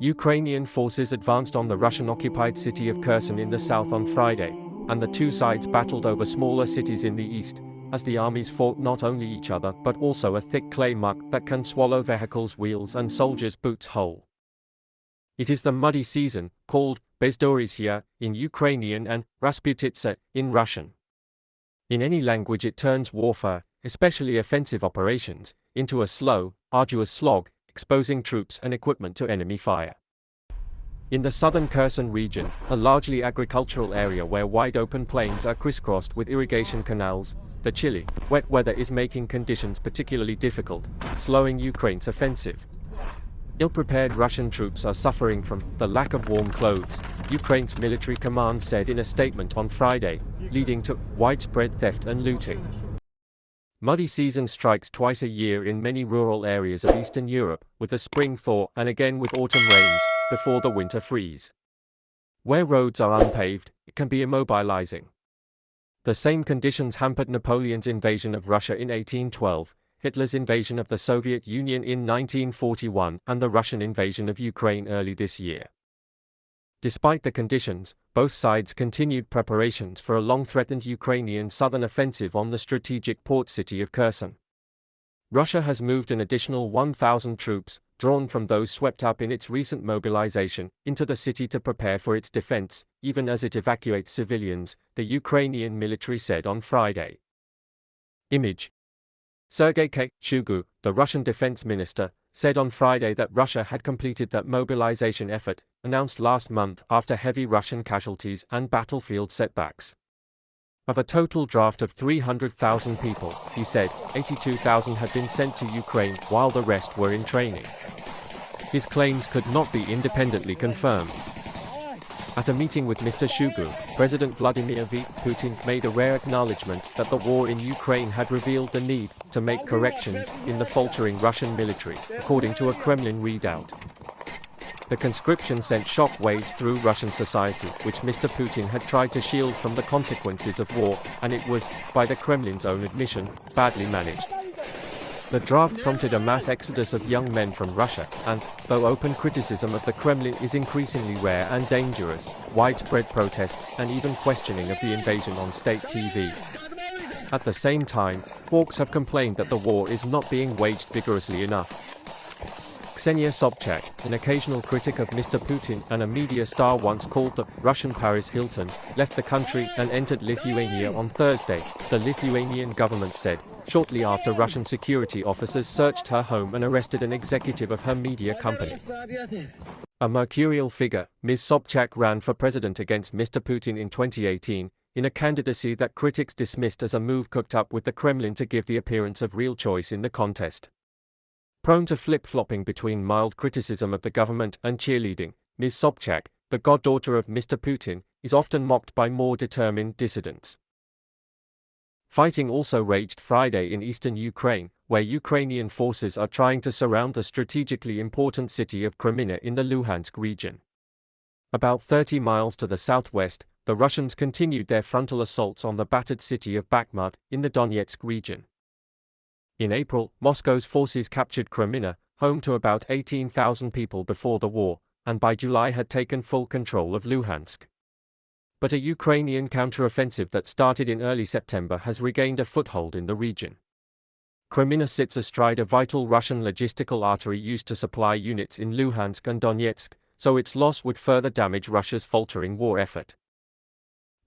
Ukrainian forces advanced on the Russian-occupied city of Kherson in the south on Friday, and the two sides battled over smaller cities in the east, as the armies fought not only each other but also a thick clay muck that can swallow vehicles' wheels and soldiers' boots whole. It is the muddy season, called Bezdorizhia in Ukrainian and Rasputitsa in Russian. In any language it turns warfare, especially offensive operations, into a slow, arduous slog, exposing troops and equipment to enemy fire. In the southern Kherson region, a largely agricultural area where wide open plains are crisscrossed with irrigation canals, the chilly, wet weather is making conditions particularly difficult, slowing Ukraine's offensive. Ill-prepared Russian troops are suffering from the lack of warm clothes, Ukraine's military command said in a statement on Friday, leading to widespread theft and looting. Muddy season strikes twice a year in many rural areas of Eastern Europe, with a spring thaw and again with autumn rains, before the winter freeze. Where roads are unpaved, it can be immobilizing. The same conditions hampered Napoleon's invasion of Russia in 1812, Hitler's invasion of the Soviet Union in 1941, and the Russian invasion of Ukraine early this year. Despite the conditions, both sides continued preparations for a long-threatened Ukrainian southern offensive on the strategic port city of Kherson. Russia has moved an additional 1,000 troops, drawn from those swept up in its recent mobilization, into the city to prepare for its defense, even as it evacuates civilians, the Ukrainian military said on Friday. Image. Sergei Shoigu, the Russian defense minister, said on Friday that Russia had completed that mobilization effort, announced last month after heavy Russian casualties and battlefield setbacks. Of a total draft of 300,000 people, he said, 82,000 had been sent to Ukraine while the rest were in training. His claims could not be independently confirmed. At a meeting with Mr. Shoigu, President Vladimir Putin made a rare acknowledgement that the war in Ukraine had revealed the need to make corrections in the faltering Russian military, according to a Kremlin readout. The conscription sent shock waves through Russian society, which Mr. Putin had tried to shield from the consequences of war, and it was, by the Kremlin's own admission, badly managed. The draft prompted a mass exodus of young men from Russia, and, though open criticism of the Kremlin is increasingly rare and dangerous, widespread protests and even questioning of the invasion on state TV. At the same time, hawks have complained that the war is not being waged vigorously enough. Ksenia Sobchak, an occasional critic of Mr. Putin and a media star once called the Russian Paris Hilton, left the country and entered Lithuania on Thursday, the Lithuanian government said, shortly after Russian security officers searched her home and arrested an executive of her media company. A mercurial figure, Ms. Sobchak ran for president against Mr. Putin in 2018, in a candidacy that critics dismissed as a move cooked up with the Kremlin to give the appearance of real choice in the contest. Prone to flip-flopping between mild criticism of the government and cheerleading, Ms. Sobchak, the goddaughter of Mr. Putin, is often mocked by more determined dissidents. Fighting also raged Friday in eastern Ukraine, where Ukrainian forces are trying to surround the strategically important city of Kreminna in the Luhansk region. About 30 miles to the southwest, the Russians continued their frontal assaults on the battered city of Bakhmut in the Donetsk region. In April, Moscow's forces captured Kreminna, home to about 18,000 people before the war, and by July had taken full control of Luhansk. But a Ukrainian counteroffensive that started in early September has regained a foothold in the region. Kreminna sits astride a vital Russian logistical artery used to supply units in Luhansk and Donetsk, so its loss would further damage Russia's faltering war effort.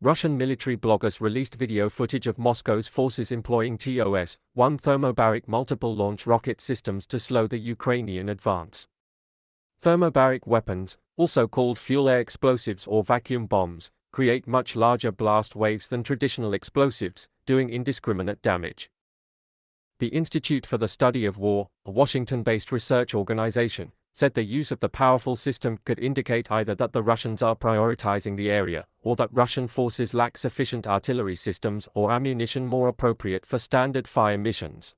Russian military bloggers released video footage of Moscow's forces employing TOS-1 thermobaric multiple-launch rocket systems to slow the Ukrainian advance. Thermobaric weapons, also called fuel-air explosives or vacuum bombs, create much larger blast waves than traditional explosives, doing indiscriminate damage. The Institute for the Study of War, a Washington-based research organization, said the use of the powerful system could indicate either that the Russians are prioritizing the area, or that Russian forces lack sufficient artillery systems or ammunition more appropriate for standard fire missions.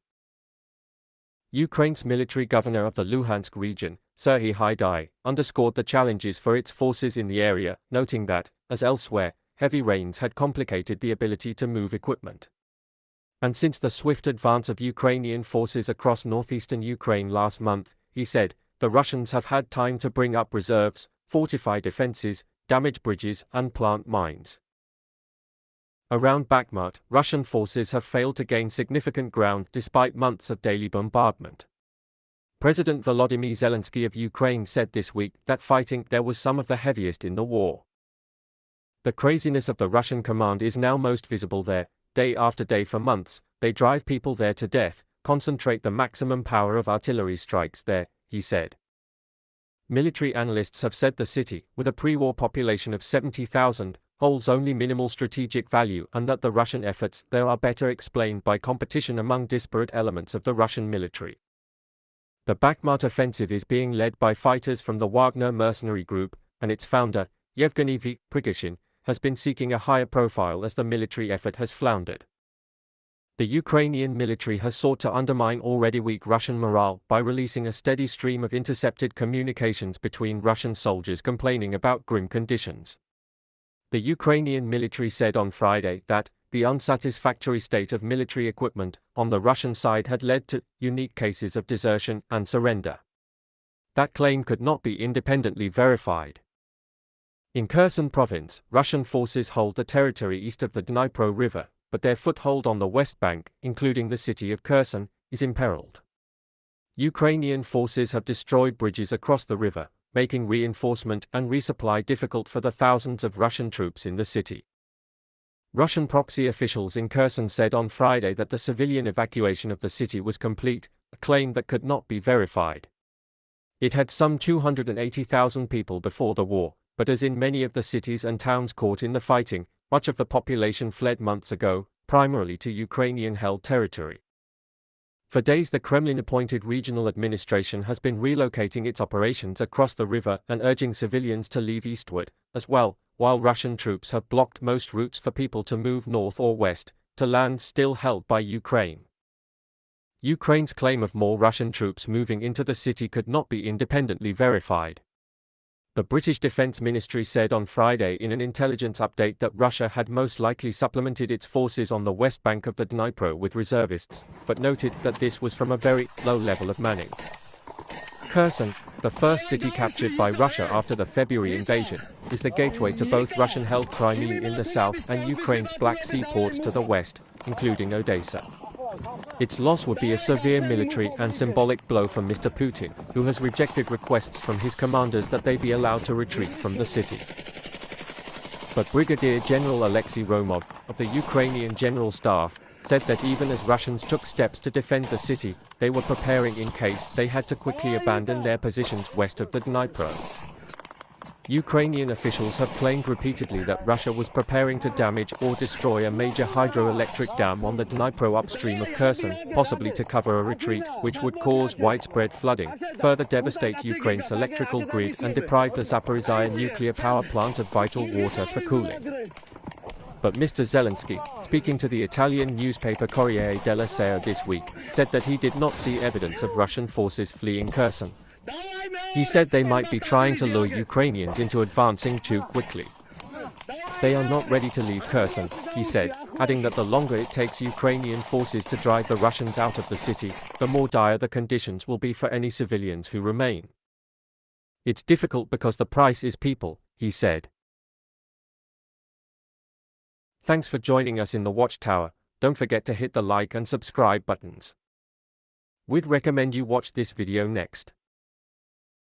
Ukraine's military governor of the Luhansk region, Serhiy Haidai, underscored the challenges for its forces in the area, noting that, as elsewhere, heavy rains had complicated the ability to move equipment. And since the swift advance of Ukrainian forces across northeastern Ukraine last month, he said, the Russians have had time to bring up reserves, fortify defenses, damage bridges, and plant mines. Around Bakhmut, Russian forces have failed to gain significant ground despite months of daily bombardment. President Volodymyr Zelensky of Ukraine said this week that fighting there was some of the heaviest in the war. The craziness of the Russian command is now most visible there. Day after day for months, they drive people there to death, concentrate the maximum power of artillery strikes there, he said. Military analysts have said the city, with a pre-war population of 70,000, holds only minimal strategic value and that the Russian efforts there are better explained by competition among disparate elements of the Russian military. The Bakhmut offensive is being led by fighters from the Wagner mercenary group, and its founder, Yevgeny Prigozhin, has been seeking a higher profile as the military effort has floundered. The Ukrainian military has sought to undermine already weak Russian morale by releasing a steady stream of intercepted communications between Russian soldiers complaining about grim conditions. The Ukrainian military said on Friday that the unsatisfactory state of military equipment on the Russian side had led to unique cases of desertion and surrender. That claim could not be independently verified. In Kherson province, Russian forces hold the territory east of the Dnipro River, but their foothold on the west bank, including the city of Kherson, is imperiled. Ukrainian forces have destroyed bridges across the river, making reinforcement and resupply difficult for the thousands of Russian troops in the city. Russian proxy officials in Kherson said on Friday that the civilian evacuation of the city was complete, a claim that could not be verified. It had some 280,000 people before the war, but as in many of the cities and towns caught in the fighting, much of the population fled months ago, primarily to Ukrainian-held territory. For days the Kremlin-appointed regional administration has been relocating its operations across the river and urging civilians to leave eastward, as well, while Russian troops have blocked most routes for people to move north or west, to lands still held by Ukraine. Ukraine's claim of more Russian troops moving into the city could not be independently verified. The British Defence Ministry said on Friday in an intelligence update that Russia had most likely supplemented its forces on the west bank of the Dnipro with reservists, but noted that this was from a very low level of manning. Kherson, the first city captured by Russia after the February invasion, is the gateway to both Russian-held Crimea in the south and Ukraine's Black Sea ports to the west, including Odessa. Its loss would be a severe military and symbolic blow for Mr. Putin, who has rejected requests from his commanders that they be allowed to retreat from the city. But Brigadier General Alexei Romov, of the Ukrainian General Staff, said that even as Russians took steps to defend the city, they were preparing in case they had to quickly abandon their positions west of the Dnipro. Ukrainian officials have claimed repeatedly that Russia was preparing to damage or destroy a major hydroelectric dam on the Dnipro upstream of Kherson, possibly to cover a retreat, which would cause widespread flooding, further devastate Ukraine's electrical grid and deprive the Zaporizhzhia nuclear power plant of vital water for cooling. But Mr. Zelensky, speaking to the Italian newspaper Corriere della Sera this week, said that he did not see evidence of Russian forces fleeing Kherson. He said they might be trying to lure Ukrainians into advancing too quickly. They are not ready to leave Kherson, he said, adding that the longer it takes Ukrainian forces to drive the Russians out of the city, the more dire the conditions will be for any civilians who remain. It's difficult because the price is people, he said. Thanks for joining us in the Watchtower. Don't forget to hit the like and subscribe buttons. We'd recommend you watch this video next.